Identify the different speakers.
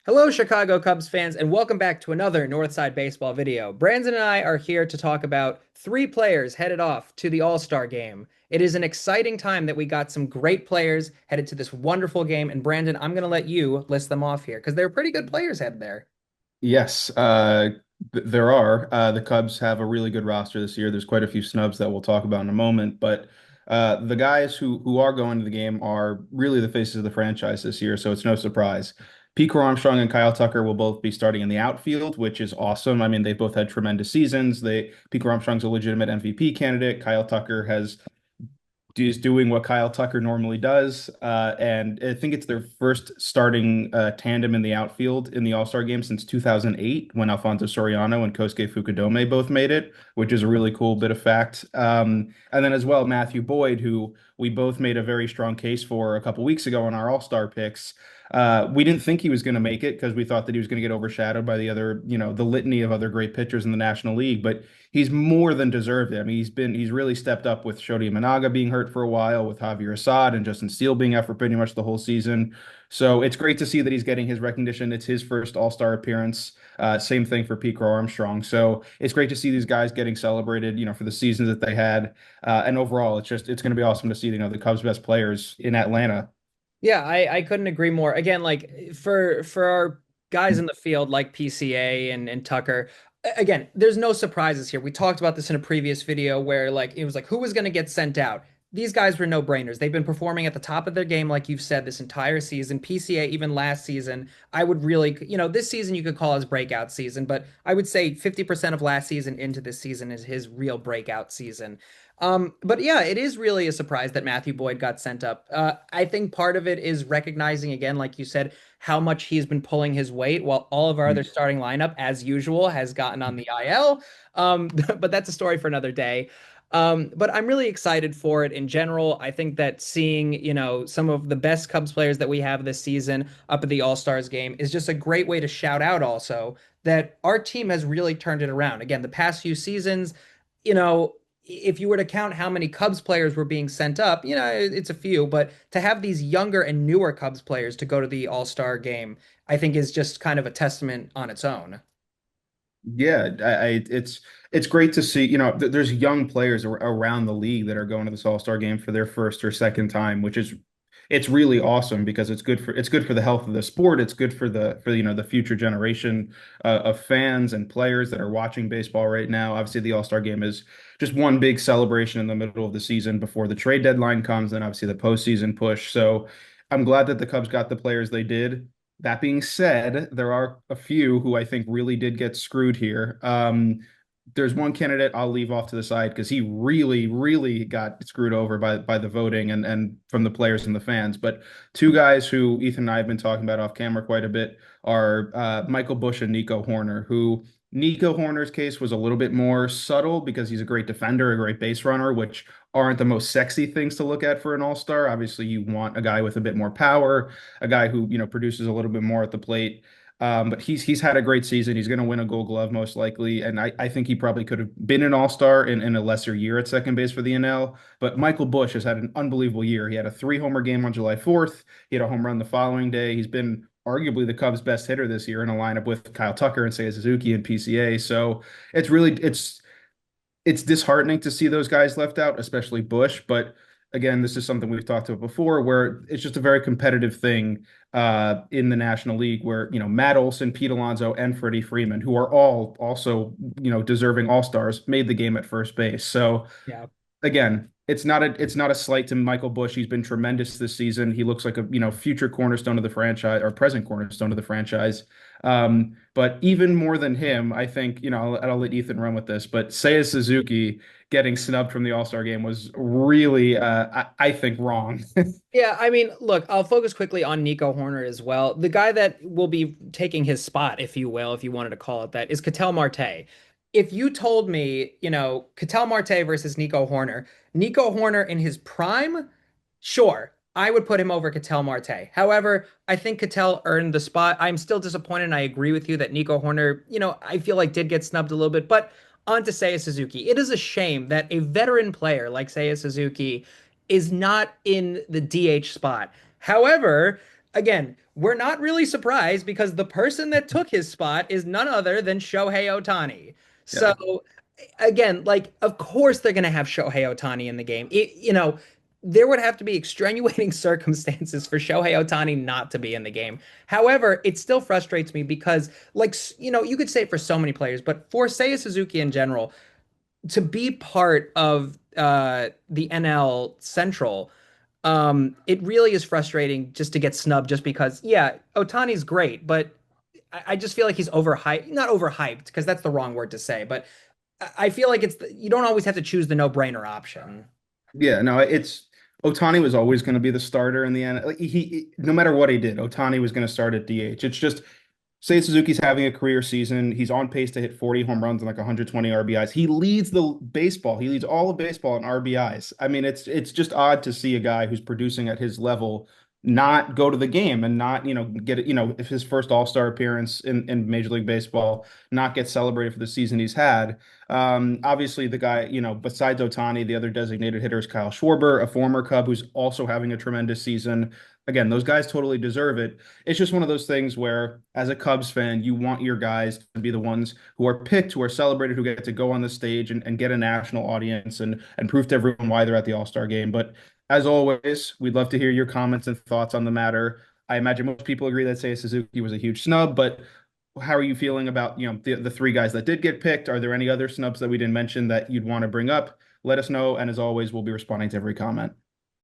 Speaker 1: Hello, Chicago Cubs fans, and welcome back to another Northside Baseball video. Brandon and I are here to talk about three players headed off to the All-Star game. It is an exciting time that we got some great players headed to this wonderful game. And Brandon, I'm going to let you list them off here because they're pretty good players headed there.
Speaker 2: Yes, there are. The Cubs have a really good roster this year. There's quite a few snubs that we'll talk about in a moment, but the guys who are going to the game are really the faces of the franchise this year, so it's no surprise. Pete Armstrong and Kyle Tucker will both be starting in the outfield, which is awesome. I mean, they both had tremendous seasons. Pete Armstrong's a legitimate MVP candidate. Kyle Tucker has is doing what Kyle Tucker normally does. And I think it's their first starting tandem in the outfield in the All-Star game since 2008 when Alfonso Soriano and Kosuke Fukudome both made it, which is a really cool bit of fact. And then as well, Matthew Boyd, who we both made a very strong case for a couple weeks ago in our All-Star picks. We didn't think he was going to make it because we thought that he was going to get overshadowed by the other, the litany of other great pitchers in the National League. But he's more than deserved it. I mean, he's really stepped up with Shodi Imanaga being hurt for a while, with Javier Assad and Justin Steele being out for pretty much the whole season. So it's great to see that he's getting his recognition. It's his first All-Star appearance. Same thing for Pete Armstrong. So it's great to see these guys getting celebrated, for the seasons that they had. And overall, it's going to be awesome to see, the Cubs' best players in Atlanta.
Speaker 1: Yeah, I couldn't agree more. Again, like for our guys in the field like PCA and Tucker, again, there's no surprises here. We talked about this in a previous video where like it was like who was going to get sent out. These guys were no-brainers. They've been performing at the top of their game, like you've said, this entire season. PCA, even last season, I would really, this season you could call his breakout season, but I would say 50% of last season into this season is his real breakout season. But yeah, it is really a surprise that Matthew Boyd got sent up. I think part of it is recognizing, again, like you said, how much he's been pulling his weight while all of our other starting lineup, as usual, has gotten on the IL. But that's a story for another day. But I'm really excited for it in general. I think that seeing, some of the best Cubs players that we have this season up at the All-Stars game is just a great way to shout out also that our team has really turned it around. Again, the past few seasons, if you were to count how many Cubs players were being sent up, it's a few, but to have these younger and newer Cubs players to go to the All-Star game, I think is just kind of a testament on its own.
Speaker 2: Yeah, it's great to see, there's young players around the league that are going to this All-Star game for their first or second time, which is it's really awesome because it's good for the health of the sport. It's good for the future generation of fans and players that are watching baseball right now. Obviously, the All-Star game is just one big celebration in the middle of the season before the trade deadline comes, and obviously the postseason push. So I'm glad that the Cubs got the players they did. That being said, there are a few who I think really did get screwed here. There's one candidate I'll leave off to the side because he really, really got screwed over by the voting and from the players and the fans. But two guys who Ethan and I have been talking about off camera quite a bit are Michael Busch and Nico Horner, who Nico Horner's case was a little bit more subtle because he's a great defender, a great base runner, which aren't the most sexy things to look at for an all-star. Obviously, you want a guy with a bit more power, a guy who, produces a little bit more at the plate. But he's had a great season. He's going to win a Gold Glove most likely, and I think he probably could have been an All-Star in a lesser year at second base for the NL. But Michael Busch has had an unbelievable year. He had a three-homer game on July 4th. He had a home run the following day. He's been arguably the Cubs' best hitter this year in a lineup with Kyle Tucker and Seiya Suzuki and PCA. So it's disheartening to see those guys left out, especially Bush. But again, this is something we've talked about before, where it's just a very competitive thing in the National League, where Matt Olson, Pete Alonso, and Freddie Freeman, who are all also deserving All Stars, made the game at first base. So
Speaker 1: Yeah.
Speaker 2: again, it's not a slight to Michael Busch. He's been tremendous this season. He looks like a future cornerstone of the franchise or present cornerstone of the franchise. But even more than him, I think I'll let Ethan run with this. But Seiya Suzuki getting snubbed from the All Star game was really, I think, wrong.
Speaker 1: Yeah, I mean, look, I'll focus quickly on Nico Horner as well. The guy that will be taking his spot, if you will, if you wanted to call it that, is Ketel Marte. If you told me, Ketel Marte versus Nico Horner in his prime, sure, I would put him over Ketel Marte. However, I think Ketel earned the spot. I'm still disappointed, and I agree with you that Nico Horner, I feel like did get snubbed a little bit, but on to Seiya Suzuki. It is a shame that a veteran player like Seiya Suzuki is not in the DH spot. However, again, we're not really surprised because the person that took his spot is none other than Shohei Ohtani. So
Speaker 2: Yeah.
Speaker 1: again, like of course they're going to have Shohei Ohtani in the game. There would have to be extenuating circumstances for Shohei Ohtani not to be in the game. However, it still frustrates me because, like, you could say it for so many players, but for Seiya Suzuki in general, to be part of the NL Central, it really is frustrating just to get snubbed just because, yeah, Otani's great, but I just feel like he's overhyped, not overhyped, because that's the wrong word to say, but I feel like you don't always have to choose the no-brainer option.
Speaker 2: Yeah, no, it's Otani was always going to be the starter in the end. Like no matter what he did, Otani was going to start at DH. It's just say Suzuki's having a career season. He's on pace to hit 40 home runs and like 120 RBIs. He leads the baseball. He leads all of baseball in RBIs. I mean, it's just odd to see a guy who's producing at his level not go to the game and not, get it, if his first All-Star appearance in Major League Baseball not get celebrated for the season he's had. Obviously, the guy, besides Otani, the other designated hitter is Kyle Schwarber, a former Cub who's also having a tremendous season. Again, those guys totally deserve it. It's just one of those things where, as a Cubs fan, you want your guys to be the ones who are picked, who are celebrated, who get to go on the stage and get a national audience and prove to everyone why they're at the All-Star game. But as always, we'd love to hear your comments and thoughts on the matter. I imagine most people agree that Seiya Suzuki was a huge snub, but how are you feeling about, the three guys that did get picked? Are there any other snubs that we didn't mention that you'd want to bring up? Let us know. And as always, we'll be responding to every comment.